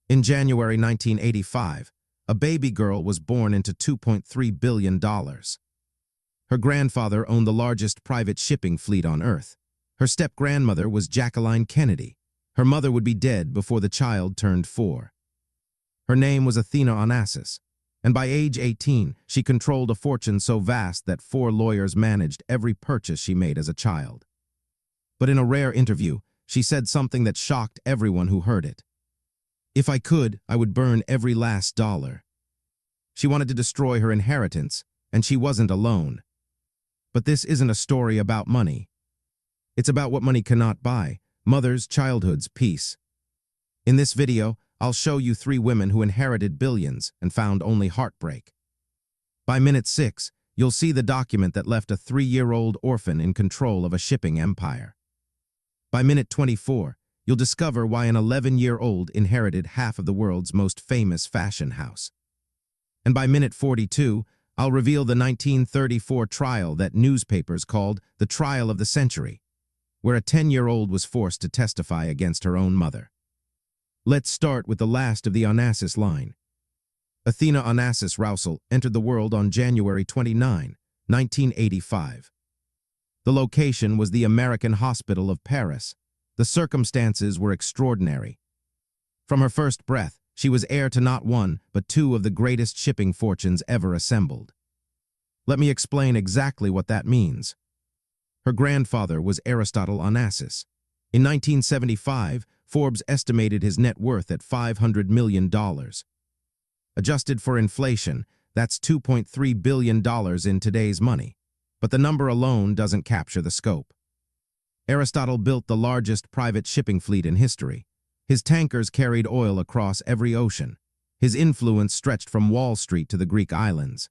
In January 1985, a baby girl was born into $2.3 billion. Her grandfather owned the largest private shipping fleet on Earth. Her step-grandmother was Jacqueline Kennedy. Her mother would be dead before the child turned 4. Her name was Athena Onassis, and by age 18, she controlled a fortune so vast that 4 lawyers managed every purchase she made as a child. But in a rare interview, she said something that shocked everyone who heard it. "If I could, I would burn every last dollar." She wanted to destroy her inheritance, and she wasn't alone. But this isn't a story about money. It's about what money cannot buy: mothers, childhoods, peace. In this video, I'll show you 3 women who inherited billions and found only heartbreak. By minute 6, you'll see the document that left a 3-year-old orphan in control of a shipping empire. By minute 24, you'll discover why an 11-year-old inherited half of the world's most famous fashion house. And by minute 42, I'll reveal the 1934 trial that newspapers called the trial of the century, where a 10-year-old was forced to testify against her own mother. Let's start with the last of the Onassis line. Athena Onassis Rousel entered the world on January 29, 1985. The location was the American hospital of Paris. The circumstances were extraordinary. From her first breath, she was heir to not 1, but 2 of the greatest shipping fortunes ever assembled. Let me explain exactly what that means. Her grandfather was Aristotle Onassis. In 1975, Forbes estimated his net worth at $500 million. Adjusted for inflation, that's $2.3 billion in today's money. But the number alone doesn't capture the scope. Aristotle built the largest private shipping fleet in history. His tankers carried oil across every ocean. His influence stretched from Wall Street to the Greek islands.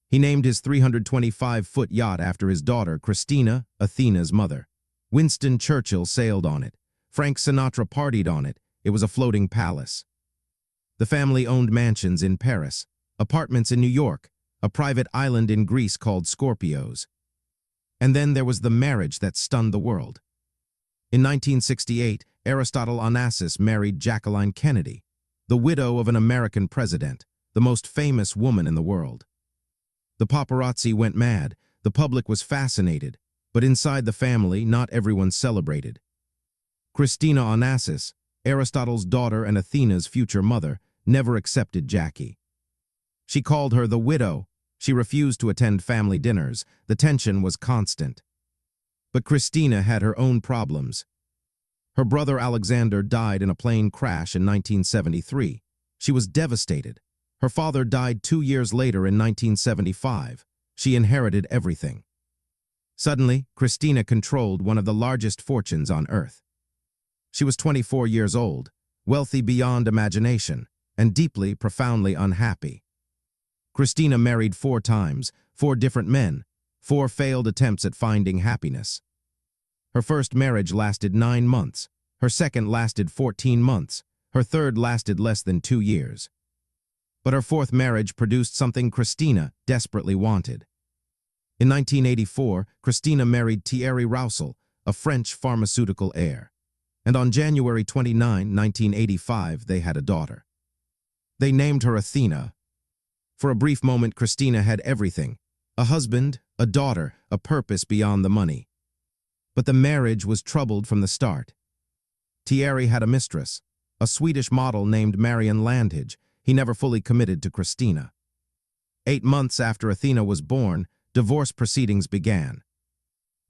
He named his 325-foot yacht after his daughter, Christina, Athena's mother. Winston Churchill sailed on it. Frank Sinatra partied on it. It was a floating palace. The family owned mansions in Paris, apartments in New York, a private island in Greece called Scorpios. And then there was the marriage that stunned the world. In 1968, Aristotle Onassis married Jacqueline Kennedy, the widow of an American president, the most famous woman in the world. The paparazzi went mad, the public was fascinated, but inside the family, not everyone celebrated. Christina Onassis, Aristotle's daughter and Athena's future mother, never accepted Jackie. She called her the widow. She refused to attend family dinners. The tension was constant. But Christina had her own problems. Her brother Alexander died in a plane crash in 1973. She was devastated. Her father died 2 years later in 1975. She inherited everything. Suddenly, Christina controlled one of the largest fortunes on Earth. She was 24 years old, wealthy beyond imagination, and deeply, profoundly unhappy. Christina married 4 times, 4 different men, 4 failed attempts at finding happiness. Her first marriage lasted 9 months. Her second lasted 14 months. Her third lasted less than 2 years. But her 4th marriage produced something Christina desperately wanted. In 1984, Christina married Thierry Rousel, a French pharmaceutical heir. And on January 29, 1985, they had a daughter. They named her Athena. For a brief moment, Christina had everything: a husband, a daughter, a purpose beyond the money. But the marriage was troubled from the start. Thierry had a mistress, a Swedish model named Marion Landhage. He never fully committed to Christina. 8 months after Athena was born, divorce proceedings began.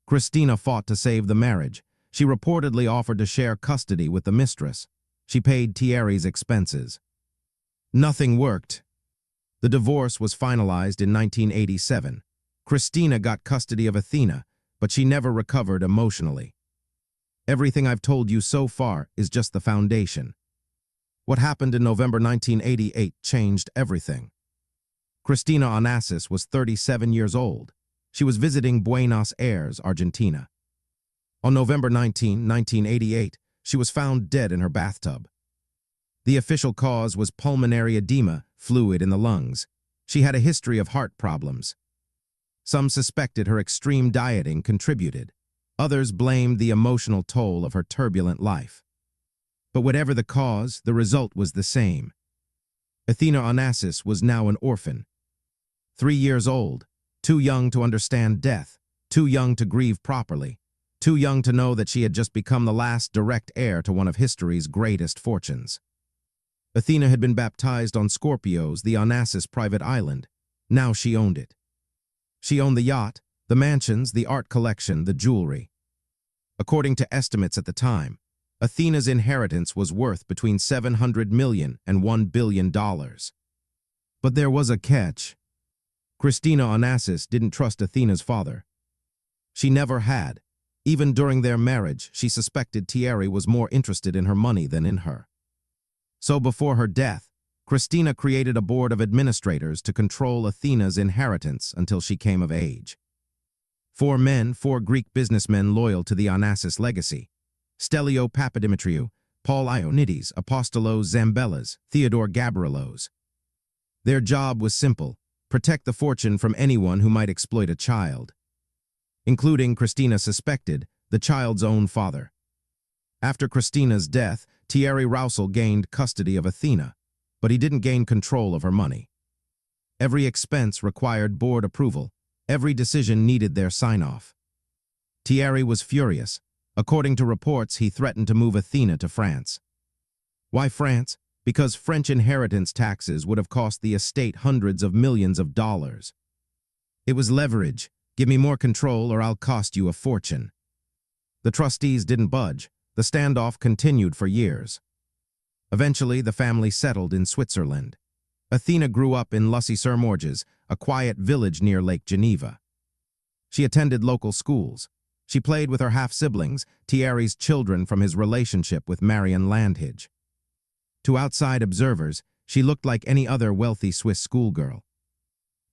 Christina fought to save the marriage. She reportedly offered to share custody with the mistress. She paid Thierry's expenses. Nothing worked. The divorce was finalized in 1987. Christina got custody of Athena, but she never recovered emotionally. Everything I've told you so far is just the foundation. What happened in November 1988 changed everything. Christina Onassis was 37 years old. She was visiting Buenos Aires, Argentina. On November 19, 1988, she was found dead in her bathtub. The official cause was pulmonary edema, fluid in the lungs. She had a history of heart problems. Some suspected her extreme dieting contributed. Others blamed the emotional toll of her turbulent life. But whatever the cause, the result was the same. Athena Onassis was now an orphan. 3 years old, too young to understand death, too young to grieve properly, too young to know that she had just become the last direct heir to one of history's greatest fortunes. Athena had been baptized on Scorpio's, the Onassis private island. Now she owned it. She owned the yacht, the mansions, the art collection, the jewelry. According to estimates at the time, Athena's inheritance was worth between $700 million and $1 billion. But there was a catch. Christina Onassis didn't trust Athena's father. She never had. Even during their marriage, she suspected Heir was more interested in her money than in her. So before her death, Christina created a board of administrators to control Athena's inheritance until she came of age. 4 men, 4 Greek businessmen loyal to the Onassis legacy: Stelio Papadimitriou, Paul Ionides, Apostolos Zambellas, Theodore Gabrielos. Their job was simple: protect the fortune from anyone who might exploit a child. Including, Christina suspected, the child's own father. After Christina's death, Thierry Roussel gained custody of Athena, but he didn't gain control of her money. Every expense required board approval. Every decision needed their sign-off. Thierry was furious. According to reports, he threatened to move Athena to France. Why France? Because French inheritance taxes would have cost the estate hundreds of millions of dollars. It was leverage. Give me more control or I'll cost you a fortune. The trustees didn't budge. The standoff continued for years. Eventually, the family settled in Switzerland. Athena grew up in Lussy-sur-Morges, a quiet village near Lake Geneva. She attended local schools. She played with her half-siblings, Thierry's children from his relationship with Marion Landhage. To outside observers, she looked like any other wealthy Swiss schoolgirl.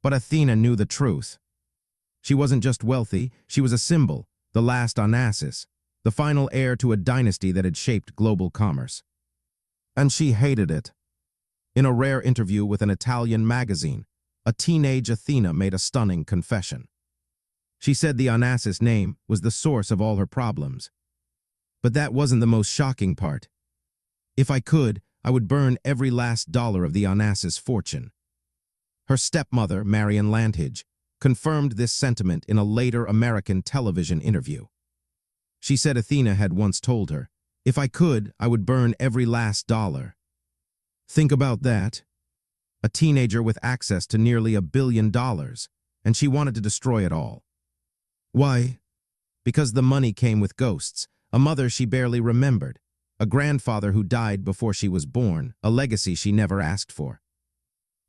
But Athena knew the truth. She wasn't just wealthy, she was a symbol, the last Onassis, the final heir to a dynasty that had shaped global commerce. And she hated it. In a rare interview with an Italian magazine, a teenage Athena made a stunning confession. She said the Onassis name was the source of all her problems. But that wasn't the most shocking part. If I could, I would burn every last dollar of the Onassis fortune. Her stepmother, Marion Landhage, confirmed this sentiment in a later American television interview. She said Athena had once told her, "If I could, I would burn every last dollar." Think about that. A teenager with access to nearly $1 billion, and she wanted to destroy it all. Why? Because the money came with ghosts, a mother she barely remembered, a grandfather who died before she was born, a legacy she never asked for.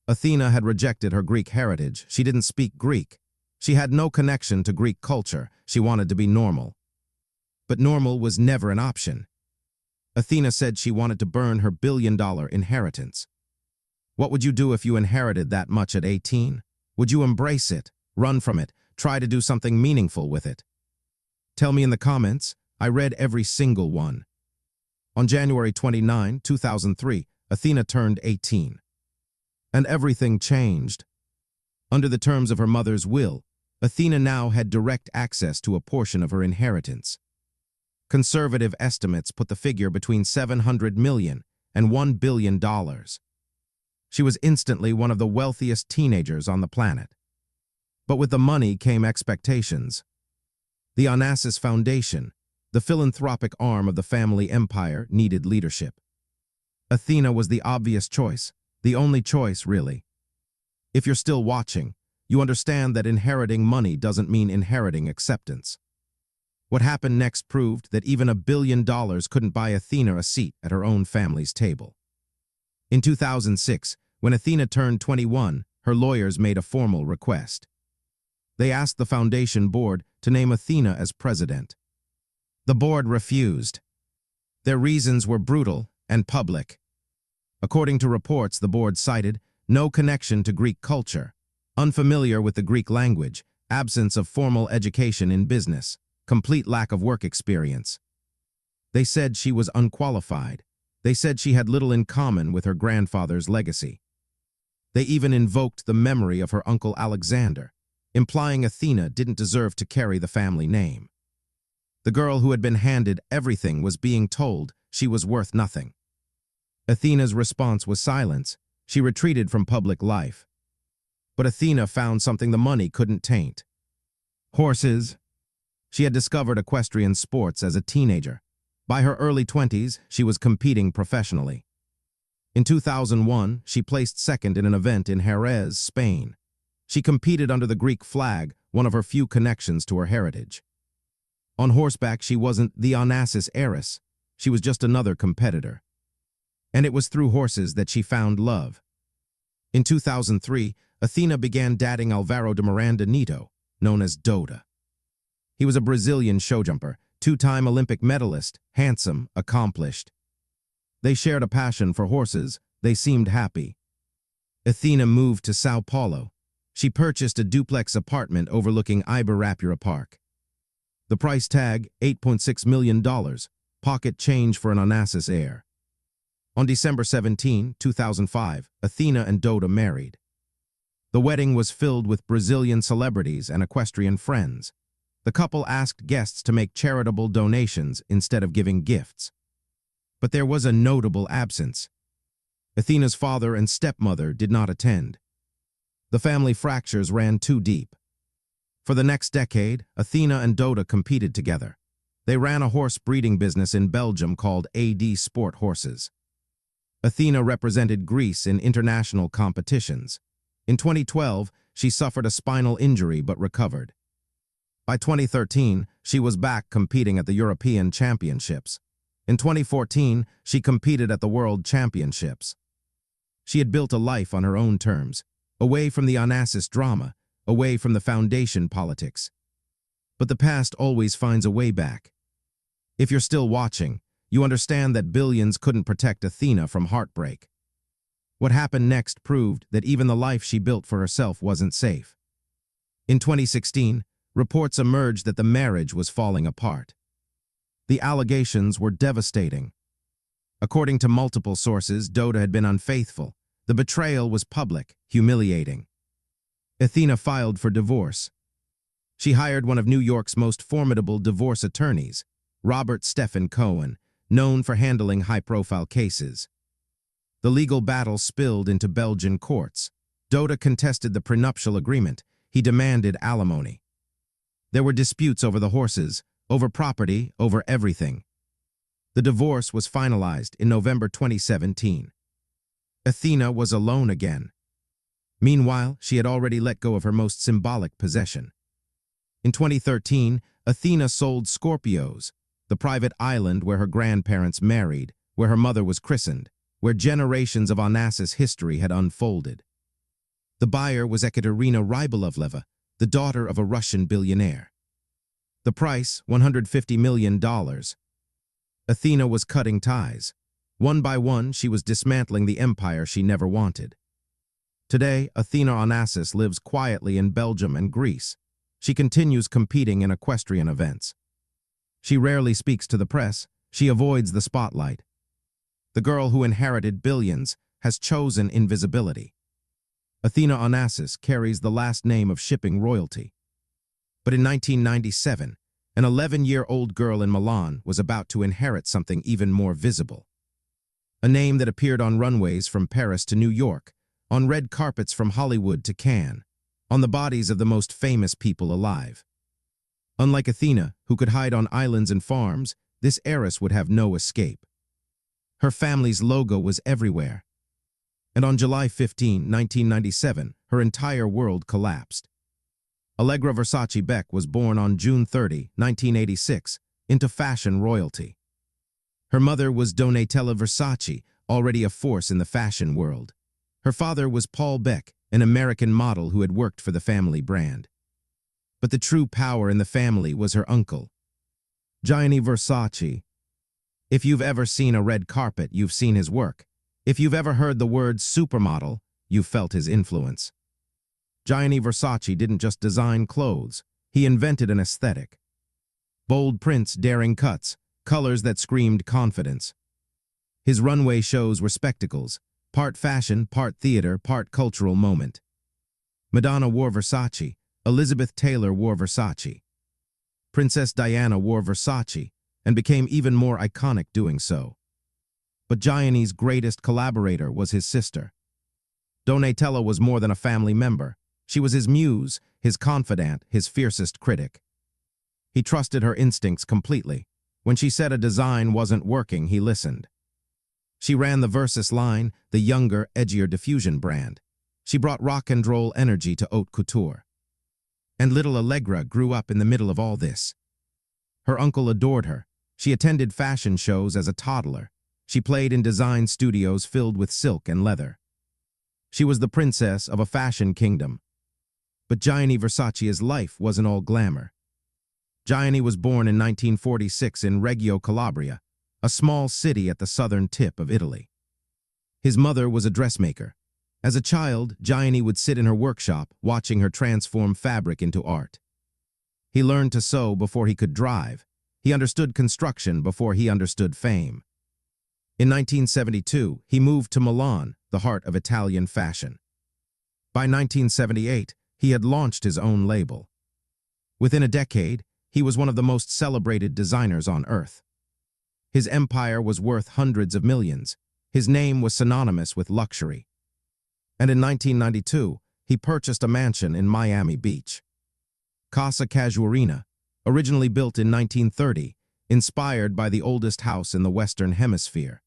Athena had rejected her Greek heritage. She didn't speak Greek. She had no connection to Greek culture. She wanted to be normal. But normal was never an option. Athena said she wanted to burn her $1 billion inheritance. What would you do if you inherited that much at 18? Would you embrace it, run from it, try to do something meaningful with it? Tell me in the comments. I read every single one. On January 29, 2003, Athena turned 18. And everything changed. Under the terms of her mother's will, Athena now had direct access to a portion of her inheritance. Conservative estimates put the figure between $700 million and $1 billion. She was instantly one of the wealthiest teenagers on the planet. But with the money came expectations. The Onassis Foundation, the philanthropic arm of the family empire, needed leadership. Athena was the obvious choice, the only choice, really. If you're still watching, you understand that inheriting money doesn't mean inheriting acceptance. What happened next proved that even $1 billion couldn't buy Athena a seat at her own family's table. In 2006, when Athena turned 21, her lawyers made a formal request. They asked the foundation board to name Athena as president. The board refused. Their reasons were brutal and public. According to reports, the board cited no connection to Greek culture, unfamiliar with the Greek language, absence of formal education in business, complete lack of work experience. They said she was unqualified. They said she had little in common with her grandfather's legacy. They even invoked the memory of her uncle Alexander, implying Athena didn't deserve to carry the family name. The girl who had been handed everything was being told she was worth nothing. Athena's response was silence. She retreated from public life. But Athena found something the money couldn't taint. Horses. She had discovered equestrian sports as a teenager. By her early 20s, she was competing professionally. In 2001, she placed second in an event in Heiress, Spain. She competed under the Greek flag, one of her few connections to her heritage. On horseback, she wasn't the Onassis heiress. She was just another competitor. And it was through horses that she found love. In 2003, Athena began dating Álvaro de Miranda Neto, known as Dota. He was a Brazilian showjumper, two-time Olympic medalist, handsome, accomplished. They shared a passion for horses. They seemed happy. Athena moved to São Paulo. She purchased a duplex apartment overlooking Ibirapuera Park. The price tag, $8.6 million, pocket change for an Onassis heir. On December 17, 2005, Athena and Dota married. The wedding was filled with Brazilian celebrities and equestrian friends. The couple asked guests to make charitable donations instead of giving gifts. But there was a notable absence. Athena's father and stepmother did not attend. The family fractures ran too deep. For the next decade, Athena and Dota competed together. They ran a horse breeding business in Belgium called AD Sport Horses. Athena represented Greece in international competitions. In 2012, she suffered a spinal injury but recovered. By 2013, she was back competing at the European Championships. In 2014, she competed at the World Championships. She had built a life on her own terms, away from the Onassis drama, away from the foundation politics. But the past always finds a way back. If you're still watching, you understand that billions couldn't protect Athena from heartbreak. What happened next proved that even the life she built for herself wasn't safe. In 2016, reports emerged that the marriage was falling apart. The allegations were devastating. According to multiple sources, Dota had been unfaithful. The betrayal was public, humiliating. Athena filed for divorce. She hired one of New York's most formidable divorce attorneys, Robert Stephen Cohen, known for handling high-profile cases. The legal battle spilled into Belgian courts. Dota contested the prenuptial agreement. He demanded alimony. There were disputes over the horses, over property, over everything. The divorce was finalized in November 2017. Athena was alone again. Meanwhile, she had already let go of her most symbolic possession. In 2013, Athena sold Scorpios, the private island where her grandparents married, where her mother was christened, where generations of Onassis history had unfolded. The buyer was Ekaterina Rybolovleva, the daughter of a Russian billionaire. The price, $150 million. Athena was cutting ties. One by one, she was dismantling the empire she never wanted. Today, Athena Onassis lives quietly in Belgium and Greece. She continues competing in equestrian events. She rarely speaks to the press. She avoids the spotlight. The girl who inherited billions has chosen invisibility. Athena Onassis carries the last name of shipping royalty. But in 1997, an 11-year-old girl in Milan was about to inherit something even more visible. A name that appeared on runways from Paris to New York, on red carpets from Hollywood to Cannes, on the bodies of the most famous people alive. Unlike Athena, who could hide on islands and farms, this heiress would have no escape. Her family's logo was everywhere. And on July 15, 1997, her entire world collapsed. Allegra Versace Beck was born on June 30, 1986, into fashion royalty. Her mother was Donatella Versace, already a force in the fashion world. Her father was Paul Beck, an American model who had worked for the family brand. But the true power in the family was her uncle, Gianni Versace. If you've ever seen a red carpet, you've seen his work. If you've ever heard the word supermodel, you've felt his influence. Gianni Versace didn't just design clothes, he invented an aesthetic. Bold prints, daring cuts, colors that screamed confidence. His runway shows were spectacles, part fashion, part theater, part cultural moment. Madonna wore Versace, Elizabeth Taylor wore Versace. Princess Diana wore Versace, and became even more iconic doing so. But Gianni's greatest collaborator was his sister. Donatella was more than a family member. She was his muse, his confidant, his fiercest critic. He trusted her instincts completely. When she said a design wasn't working, he listened. She ran the Versace line, the younger, edgier diffusion brand. She brought rock and roll energy to haute couture. And little Allegra grew up in the middle of all this. Her uncle adored her. She attended fashion shows as a toddler. She played in design studios filled with silk and leather. She was the princess of a fashion kingdom. But Gianni Versace's life wasn't all glamour. Gianni was born in 1946 in Reggio Calabria, a small city at the southern tip of Italy. His mother was a dressmaker. As a child, Gianni would sit in her workshop, watching her transform fabric into art. He learned to sew before he could drive. He understood construction before he understood fame. In 1972, he moved to Milan, the heart of Italian fashion. By 1978, he had launched his own label. Within a decade, he was one of the most celebrated designers on earth. His empire was worth hundreds of millions. His name was synonymous with luxury. And in 1992, he purchased a mansion in Miami Beach. Casa Casuarina, originally built in 1930, inspired by the oldest house in the Western Hemisphere.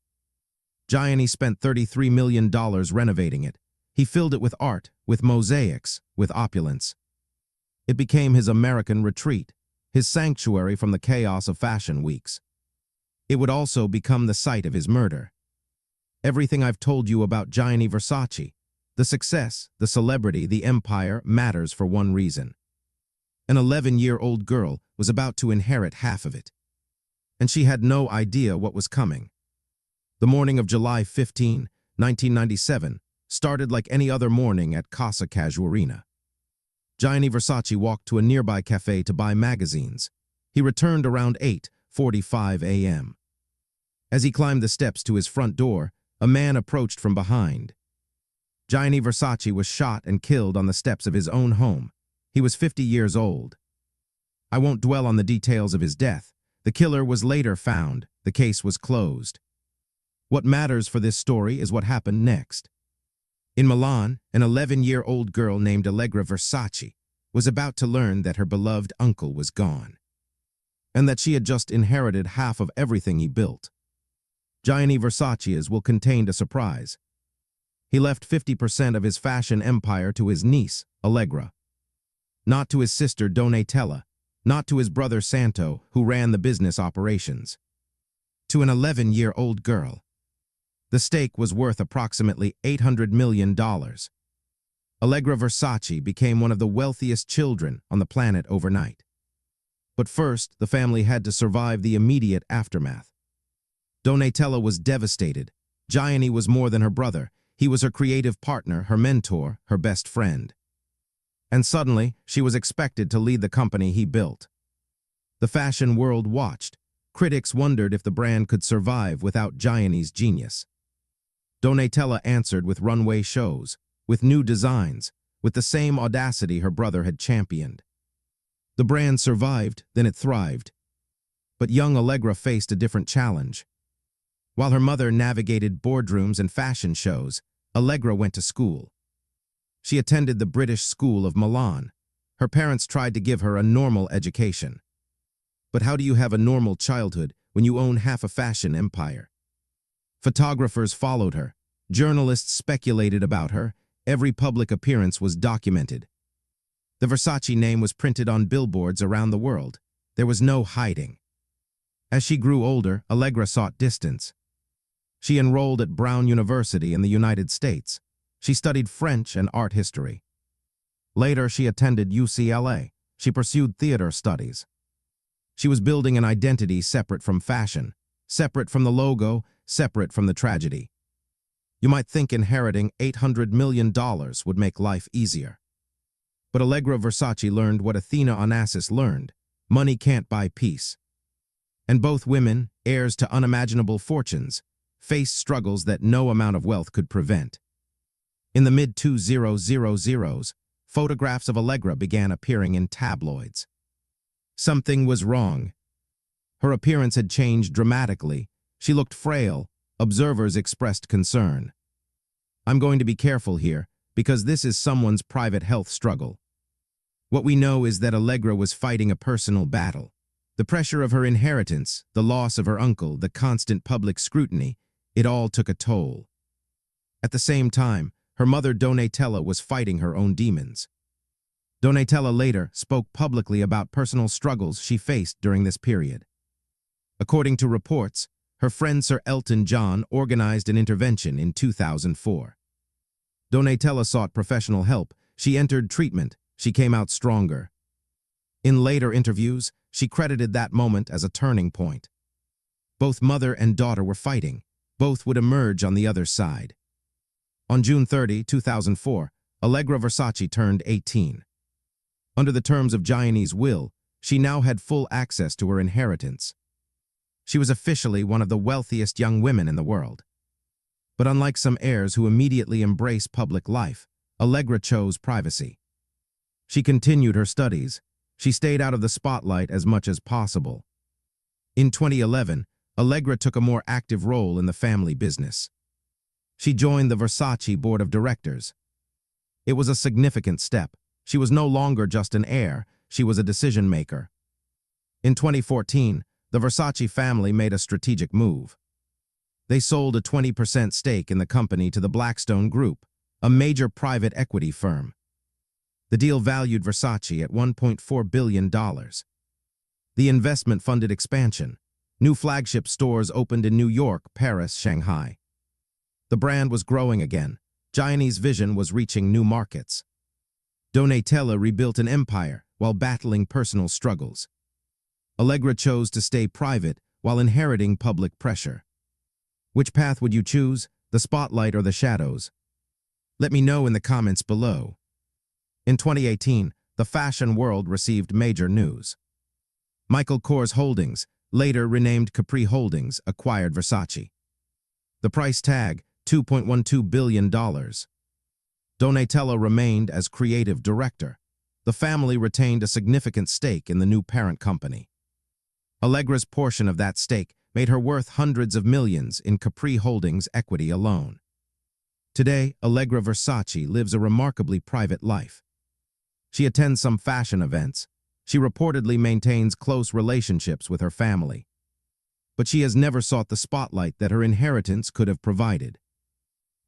Gianni spent $33 million renovating it. He filled it with art, with mosaics, with opulence. It became his American retreat, his sanctuary from the chaos of fashion weeks. It would also become the site of his murder. Everything I've told you about Gianni Versace, the success, the celebrity, the empire, matters for one reason. An 11-year-old girl was about to inherit half of it. And she had no idea what was coming. The morning of July 15, 1997, started like any other morning at Casa Casuarina. Gianni Versace walked to a nearby cafe to buy magazines. He returned around 8:45 a.m. As he climbed the steps to his front door, a man approached from behind. Gianni Versace was shot and killed on the steps of his own home. He was 50 years old. I won't dwell on the details of his death. The killer was later found. The case was closed. What matters for this story is what happened next. In Milan, an 11-year-old girl named Allegra Versace was about to learn that her beloved uncle was gone, and that she had just inherited half of everything he built. Gianni Versace's will contain a surprise. He left 50% of his fashion empire to his niece, Allegra. Not to his sister Donatella, not to his brother Santo, who ran the business operations. To an 11-year-old girl. The stake was worth approximately $800 million. Allegra Versace became one of the wealthiest children on the planet overnight. But first, the family had to survive the immediate aftermath. Donatella was devastated. Gianni was more than her brother. He was her creative partner, her mentor, her best friend. And suddenly, she was expected to lead the company he built. The fashion world watched. Critics wondered if the brand could survive without Gianni's genius. Donatella answered with runway shows, with new designs, with the same audacity her brother had championed. The brand survived, then it thrived. But young Allegra faced a different challenge. While her mother navigated boardrooms and fashion shows, Allegra went to school. She attended the British School of Milan. Her parents tried to give her a normal education. But how do you have a normal childhood when you own half a fashion empire? Photographers followed her. Journalists speculated about her. Every public appearance was documented. The Versace name was printed on billboards around the world. There was no hiding. As she grew older, Allegra sought distance. She enrolled at Brown University in the United States. She studied French and art history. Later, she attended UCLA. She pursued theater studies. She was building an identity separate from fashion, separate from the logo, separate from the tragedy. You might think inheriting $800 million would make life easier. But Allegra Versace learned what Athena Onassis learned: money can't buy peace. And both women, heirs to unimaginable fortunes, faced struggles that no amount of wealth could prevent. In the mid-2000s, photographs of Allegra began appearing in tabloids. Something was wrong. Her appearance had changed dramatically. She looked frail, Observers expressed concern. I'm going to be careful here, because this is someone's private health struggle. What we know is that Allegra was fighting a personal battle. The pressure of her inheritance, the loss of her uncle, the constant public scrutiny, it all took a toll. At the same time, her mother Donatella was fighting her own demons. Donatella later spoke publicly about personal struggles she faced during this period. According to reports, her friend Sir Elton John organized an intervention in 2004. Donatella sought professional help. She entered treatment. She came out stronger. In later interviews, she credited that moment as a turning point. Both mother and daughter were fighting. Both would emerge on the other side. On June 30, 2004, Allegra Versace turned 18. Under the terms of Gianni's will, she now had full access to her inheritance. She was officially one of the wealthiest young women in the world. But unlike some heirs who immediately embrace public life, Allegra chose privacy. She continued her studies. She stayed out of the spotlight as much as possible. In 2011, Allegra took a more active role in the family business. She joined the Versace board of directors. It was a significant step. She was no longer just an heir, she was a decision maker. In 2014, the Versace family made a strategic move. They sold a 20% stake in the company to the Blackstone Group, a major private equity firm. The deal valued Versace at $1.4 billion. The investment funded expansion. New flagship stores opened in New York, Paris, Shanghai. The brand was growing again. Gianni's vision was reaching new markets. Donatella rebuilt an empire while battling personal struggles. Allegra chose to stay private while inheriting public pressure. Which path would you choose, the spotlight or the shadows? Let me know in the comments below. In 2018, the fashion world received major news. Michael Kors Holdings, later renamed Capri Holdings, acquired Versace. The price tag, $2.12 billion. Donatella remained as creative director. The family retained a significant stake in the new parent company. Allegra's portion of that stake made her worth hundreds of millions in Capri Holdings equity alone. Today, Allegra Versace lives a remarkably private life. She attends some fashion events. She reportedly maintains close relationships with her family. But she has never sought the spotlight that her inheritance could have provided.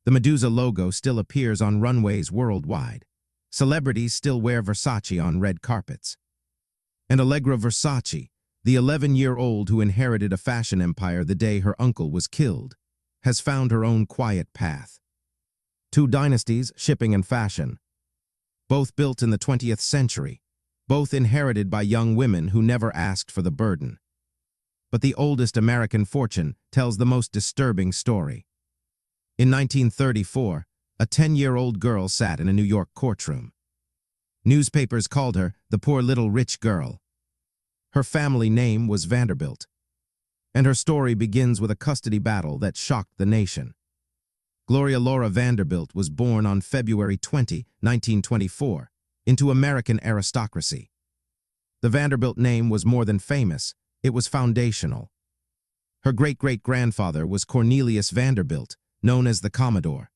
The Medusa logo still appears on runways worldwide. Celebrities still wear Versace on red carpets. And Allegra Versace, the 11-year-old who inherited a fashion empire the day her uncle was killed, has found her own quiet path. Two dynasties, shipping and fashion. Both built in the 20th century. Both inherited by young women who never asked for the burden. But the oldest American fortune tells the most disturbing story. In 1934, a 10-year-old girl sat in a New York courtroom. Newspapers called her the poor little rich girl. Her family name was Vanderbilt. And her story begins with a custody battle that shocked the nation. Gloria Laura Vanderbilt was born on February 20, 1924, into American aristocracy. The Vanderbilt name was more than famous, it was foundational. Her great-great-grandfather was Cornelius Vanderbilt, known as the Commodore.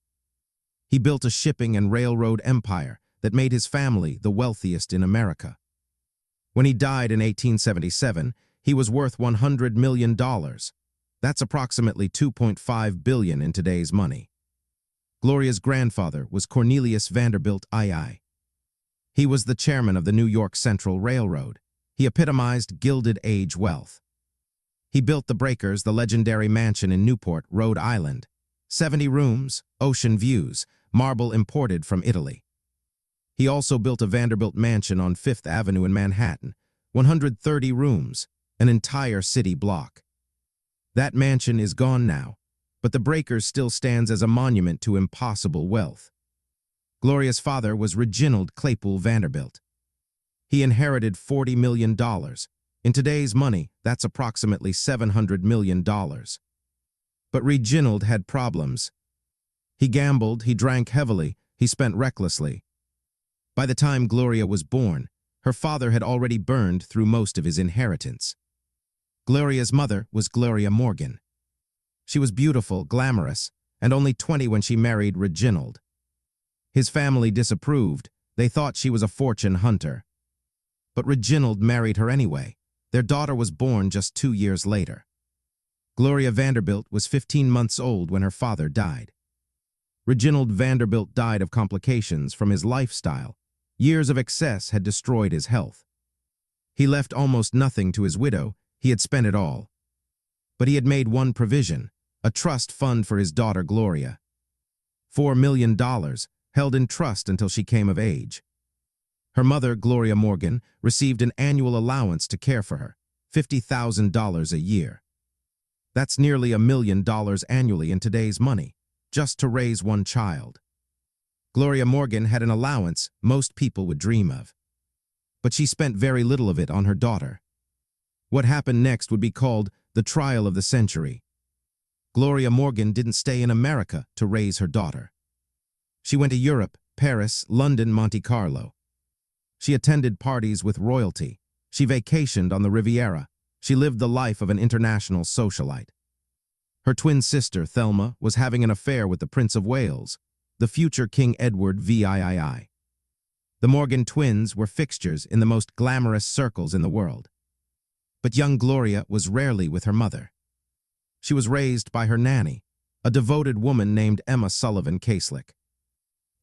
He built a shipping and railroad empire that made his family the wealthiest in America. When he died in 1877, he was worth $100 million. That's approximately $2.5 billion in today's money. Gloria's grandfather was Cornelius Vanderbilt II. He was the chairman of the New York Central Railroad. He epitomized Gilded Age wealth. He built the Breakers, the legendary mansion in Newport, Rhode Island. 70 rooms, ocean views, marble imported from Italy. He also built a Vanderbilt mansion on Fifth Avenue in Manhattan, 130 rooms, an entire city block. That mansion is gone now, but the Breakers still stands as a monument to impossible wealth. Gloria's father was Reginald Claypool Vanderbilt. He inherited $40 million. In today's money, that's approximately $700 million. But Reginald had problems. He gambled, he drank heavily, he spent recklessly. By the time Gloria was born, her father had already burned through most of his inheritance. Gloria's mother was Gloria Morgan. She was beautiful, glamorous, and only 20 when she married Reginald. His family disapproved. They thought she was a fortune hunter. But Reginald married her anyway. Their daughter was born just 2 years later. Gloria Vanderbilt was 15 months old when her father died. Reginald Vanderbilt died of complications from his lifestyle. Years of excess had destroyed his health. He left almost nothing to his widow. He had spent it all. But he had made one provision, a trust fund for his daughter Gloria. $4 million, held in trust until she came of age. Her mother, Gloria Morgan, received an annual allowance to care for her, $50,000 a year. That's nearly $1 million annually in today's money, just to raise one child. Gloria Morgan had an allowance most people would dream of. But she spent very little of it on her daughter. What happened next would be called the trial of the century. Gloria Morgan didn't stay in America to raise her daughter. She went to Europe, Paris, London, Monte Carlo. She attended parties with royalty. She vacationed on the Riviera. She lived the life of an international socialite. Her twin sister, Thelma, was having an affair with the Prince of Wales, the future King Edward VIII. The Morgan twins were fixtures in the most glamorous circles in the world. But young Gloria was rarely with her mother. She was raised by her nanny, a devoted woman named Emma Sullivan Caselick.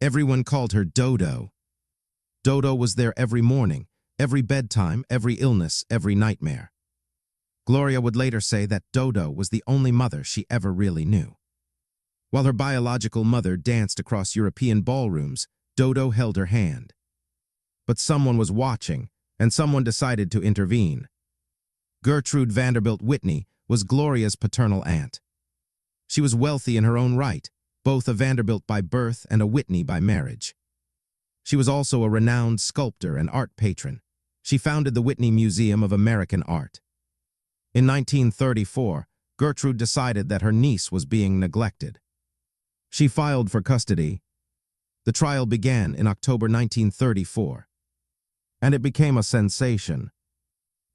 Everyone called her Dodo. Dodo was there every morning, every bedtime, every illness, every nightmare. Gloria would later say that Dodo was the only mother she ever really knew. While her biological mother danced across European ballrooms, Dodo held her hand. But someone was watching, and someone decided to intervene. Gertrude Vanderbilt Whitney was Gloria's paternal aunt. She was wealthy in her own right, both a Vanderbilt by birth and a Whitney by marriage. She was also a renowned sculptor and art patron. She founded the Whitney Museum of American Art. In 1934, Gertrude decided that her niece was being neglected. She filed for custody. The trial began in October 1934. And it became a sensation.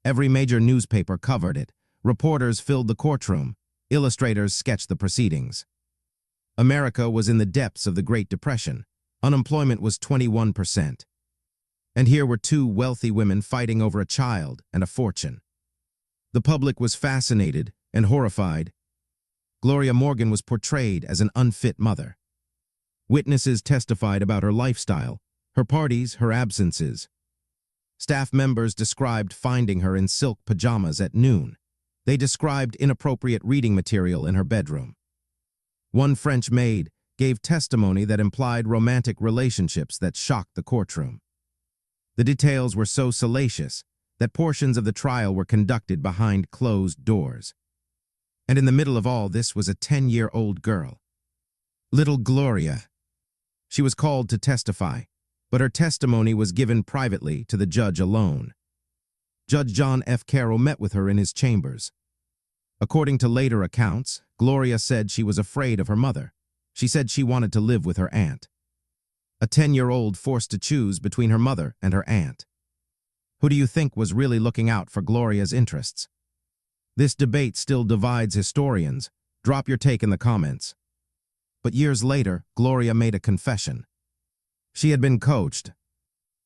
Every major newspaper covered it. Reporters filled the courtroom. Illustrators sketched the proceedings. America was in the depths of the Great Depression. Unemployment was 21%. And here were two wealthy women fighting over a child and a fortune. The public was fascinated and horrified. Gloria Morgan was portrayed as an unfit mother. Witnesses testified about her lifestyle, her parties, her absences. Staff members described finding her in silk pajamas at noon. They described inappropriate reading material in her bedroom. One French maid gave testimony that implied romantic relationships that shocked the courtroom. The details were so salacious that portions of the trial were conducted behind closed doors. And in the middle of all this was a 10-year-old girl. Little Gloria. She was called to testify, but her testimony was given privately to the judge alone. Judge John F. Carroll met with her in his chambers. According to later accounts, Gloria said she was afraid of her mother. She said she wanted to live with her aunt. A 10-year-old forced to choose between her mother and her aunt. Who do you think was really looking out for Gloria's interests? This debate still divides historians. Drop your take in the comments. But years later, Gloria made a confession. She had been coached.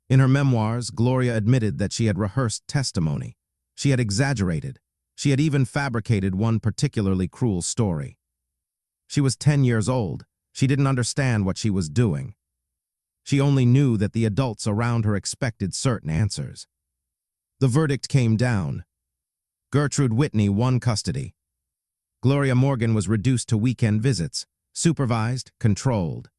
In her memoirs, Gloria admitted that she had rehearsed testimony. She had exaggerated. She had even fabricated one particularly cruel story. She was 10 years old. She didn't understand what she was doing. She only knew that the adults around her expected certain answers. The verdict came down. Gertrude Whitney won custody. Gloria Morgan was reduced to weekend visits, supervised, controlled.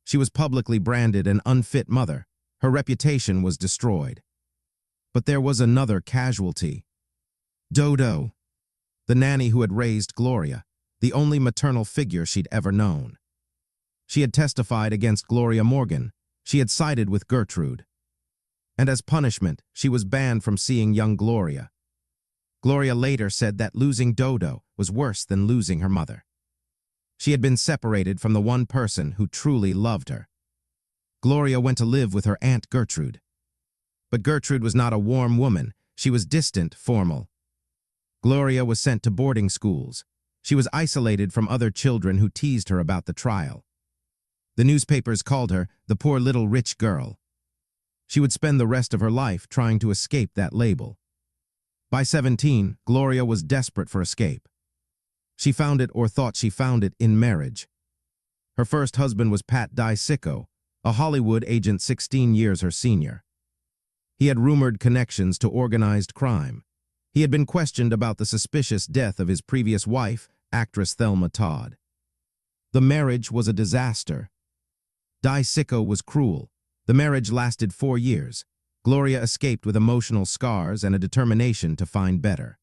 She was publicly branded an unfit mother. Her reputation was destroyed. But there was another casualty. Dodo, the nanny who had raised Gloria, the only maternal figure she'd ever known. She had testified against Gloria Morgan. She had sided with Gertrude. And as punishment, she was banned from seeing young Gloria. Gloria later said that losing Dodo was worse than losing her mother. She had been separated from the one person who truly loved her. Gloria went to live with her Aunt Gertrude. But Gertrude was not a warm woman. She was distant, formal. Gloria was sent to boarding schools. She was isolated from other children who teased her about the trial. The newspapers called her the poor little rich girl. She would spend the rest of her life trying to escape that label. By 17, Gloria was desperate for escape. She found it, or thought she found it, in marriage. Her first husband was Pat Sicko, a Hollywood agent 16 years her senior. He had rumored connections to organized crime. He had been questioned about the suspicious death of his previous wife, actress Thelma Todd. The marriage was a disaster. Sicko was cruel. The marriage lasted 4 years. Gloria escaped with emotional scars and a determination to find better.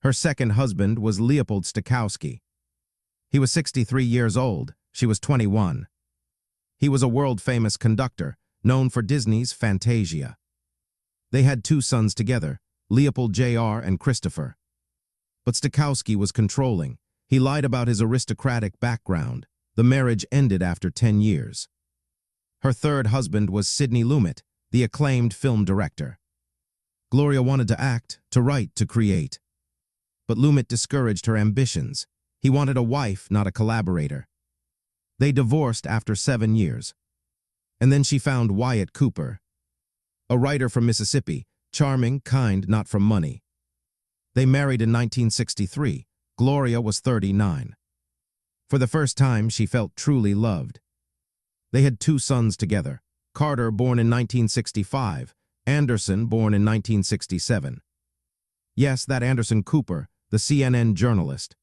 Her second husband was Leopold Stokowski. He was 63 years old. She was 21. He was a world-famous conductor, known for Disney's Fantasia. They had 2 sons together, Leopold Jr. and Christopher. But Stokowski was controlling. He lied about his aristocratic background. The marriage ended after 10 years. Her third husband was Sidney Lumet, the acclaimed film director. Gloria wanted to act, to write, to create. But Lumet discouraged her ambitions. He wanted a wife, not a collaborator. They divorced after 7 years. And then she found Wyatt Cooper, a writer from Mississippi, charming, kind, not from money. They married in 1963. Gloria was 39. For the first time, she felt truly loved. They had 2 sons together, Carter, born in 1965, Anderson, born in 1967. Yes, that Anderson Cooper, the CNN journalist.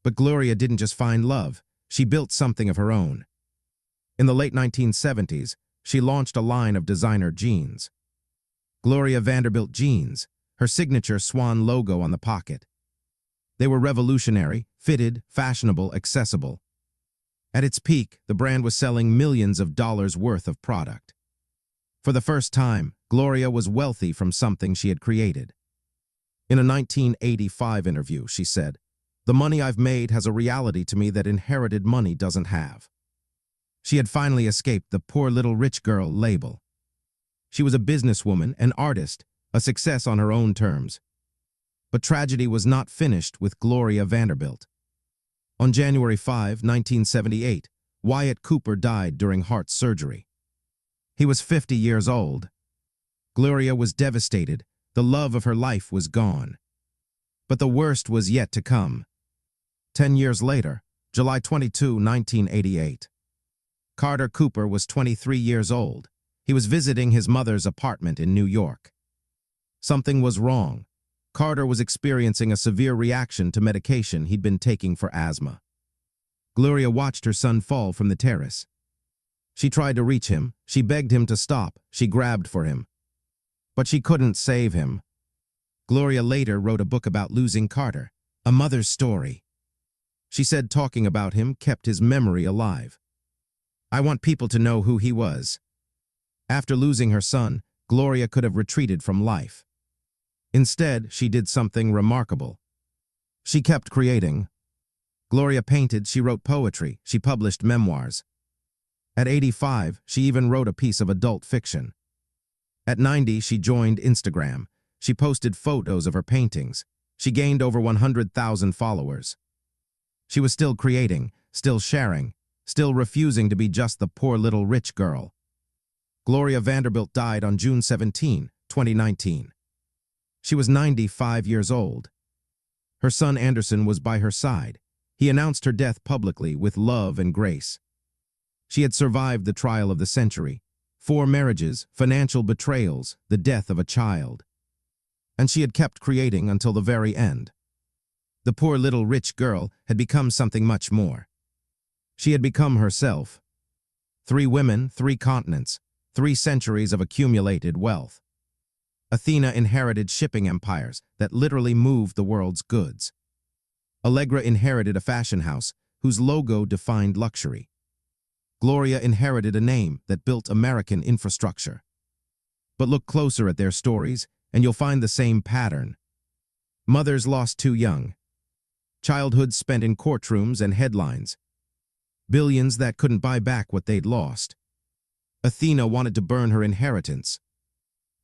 But Gloria didn't just find love, she built something of her own. In the late 1970s, she launched a line of designer jeans. Gloria Vanderbilt jeans, her signature swan logo on the pocket. They were revolutionary, fitted, fashionable, accessible. At its peak, the brand was selling millions of dollars worth of product. For the first time, Gloria was wealthy from something she had created. In a 1985 interview, she said, "The money I've made has a reality to me that inherited money doesn't have." She had finally escaped the poor little rich girl label. She was a businesswoman, an artist, a success on her own terms. But tragedy was not finished with Gloria Vanderbilt. On January 5, 1978, Wyatt Cooper died during heart surgery. He was 50 years old. Gloria was devastated. The love of her life was gone. But the worst was yet to come. 10 years later, July 22, 1988. Carter Cooper was 23 years old. He was visiting his mother's apartment in New York. Something was wrong. Carter was experiencing a severe reaction to medication he'd been taking for asthma. Gloria watched her son fall from the terrace. She tried to reach him. She begged him to stop. She grabbed for him. But she couldn't save him. Gloria later wrote a book about losing Carter, a mother's story. She said talking about him kept his memory alive. "I want people to know who he was." After losing her son, Gloria could have retreated from life. Instead, she did something remarkable. She kept creating. Gloria painted, she wrote poetry, she published memoirs. At 85, she even wrote a piece of adult fiction. At 90, she joined Instagram. She posted photos of her paintings. She gained over 100,000 followers. She was still creating, still sharing, still refusing to be just the poor little rich girl. Gloria Vanderbilt died on June 17, 2019. She was 95 years old. Her son Anderson was by her side. He announced her death publicly with love and grace. She had survived the trial of the century, 4 marriages, financial betrayals, the death of a child. And she had kept creating until the very end. The poor little rich girl had become something much more. She had become herself. 3 women, 3 continents, 3 centuries of accumulated wealth. Athena inherited shipping empires that literally moved the world's goods. Allegra inherited a fashion house whose logo defined luxury. Gloria inherited a name that built American infrastructure. But look closer at their stories, and you'll find the same pattern. Mothers lost too young. Childhood spent in courtrooms and headlines. Billions that couldn't buy back what they'd lost. Athena wanted to burn her inheritance.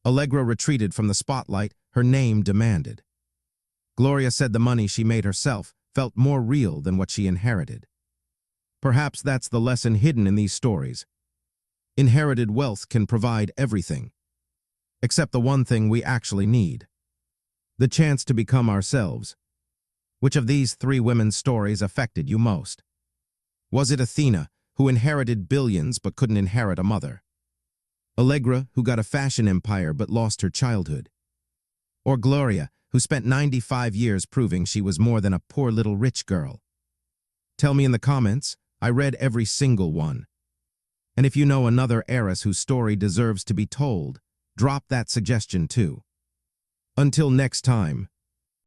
Allegra retreated from the spotlight, her name demanded. Gloria said the money she made herself, felt more real than what she inherited. Perhaps that's the lesson hidden in these stories. Inherited wealth can provide everything, except the one thing we actually need: the chance to become ourselves. Which of these three women's stories affected you most? Was it Athena, who inherited billions but couldn't inherit a mother? Allegra, who got a fashion empire but lost her childhood? Or Gloria, who spent 95 years proving she was more than a poor little rich girl? Tell me in the comments. I read every single one. And if you know another heiress whose story deserves to be told, drop that suggestion too. Until next time,